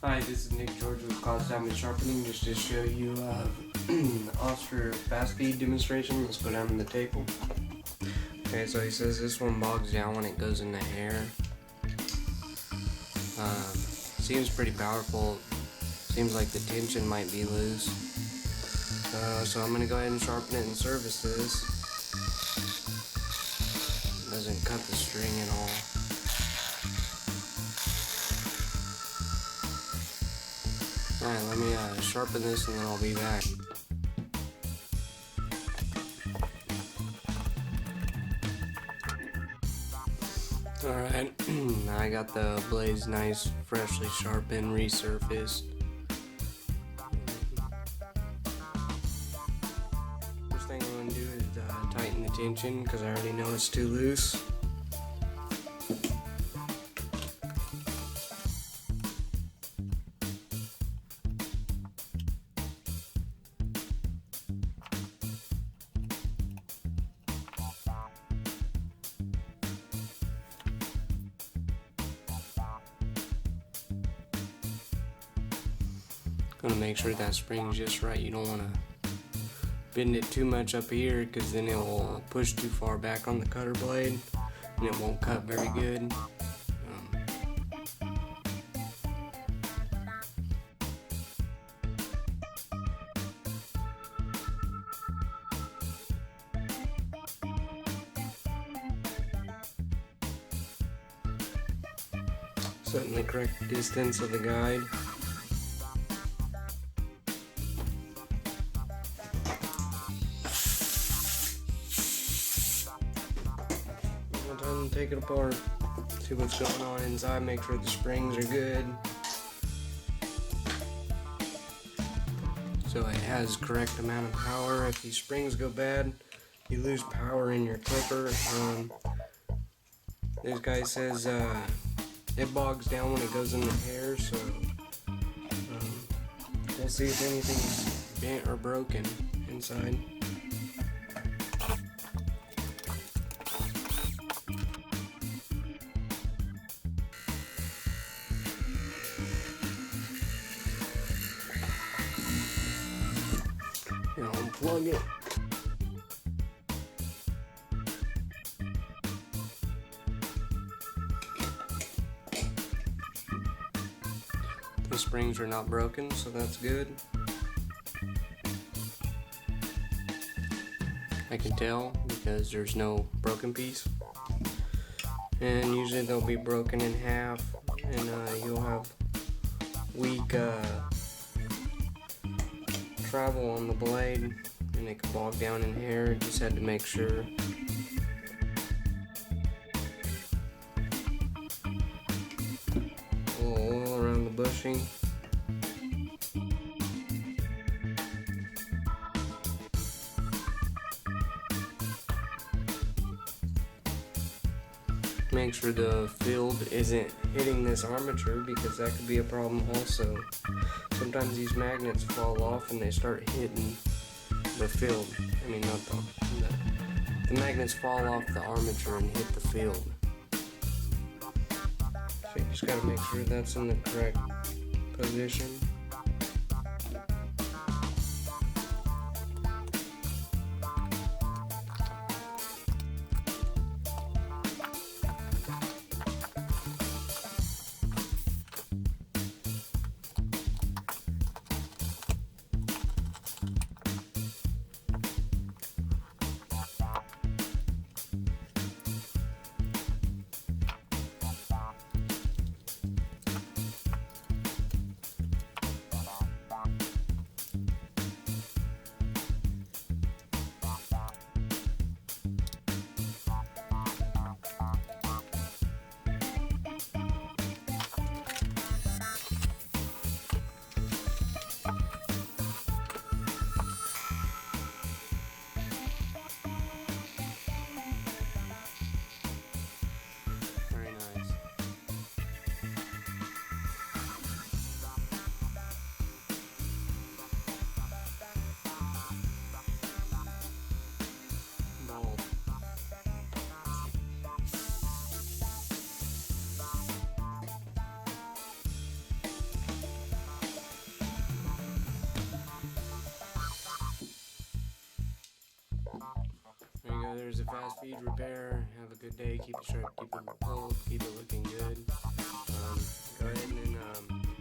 Hi, this is Nick George with Clouds Diamond Sharpening, just to show you Oster fast feed demonstration. Let's go down to the table. Okay, so he says this one bogs down when it goes in the hair. Seems pretty powerful. Seems like the tension might be loose. So I'm going to go ahead and sharpen it and service this. Doesn't cut the string at all. Alright, let me sharpen this and then I'll be back. Alright, I got the blades nice, freshly sharpened, resurfaced. First thing I'm going to do is tighten the tension because I already know it's too loose. Gonna make sure that spring's just right. You don't want to bend it too much up here because then it will push too far back on the cutter blade and it won't cut very good. Setting the correct distance of the guide. Time to take it apart, see what's going on inside, make sure the springs are good. So it has correct amount of power. If these springs go bad, you lose power in your clipper. This guy says it bogs down when it goes in the hair, so we'll see if anything's bent or broken inside. Unplug it. The springs are not broken, so that's good. I can tell because there's no broken piece. And usually they'll be broken in half, and you'll have weak travel on the blade and it can bog down in hair. Just had to make sure. A little oil around the bushing. Make sure the field isn't hitting this armature because that could be a problem also. Sometimes these magnets fall off and they start hitting the field. I mean, not the magnets fall off the armature and hit the field. So you just gotta make sure that's in the correct position. a fast feed repair. Have a good day. Keep it sharp, keep it cold, keep it looking good. Go ahead and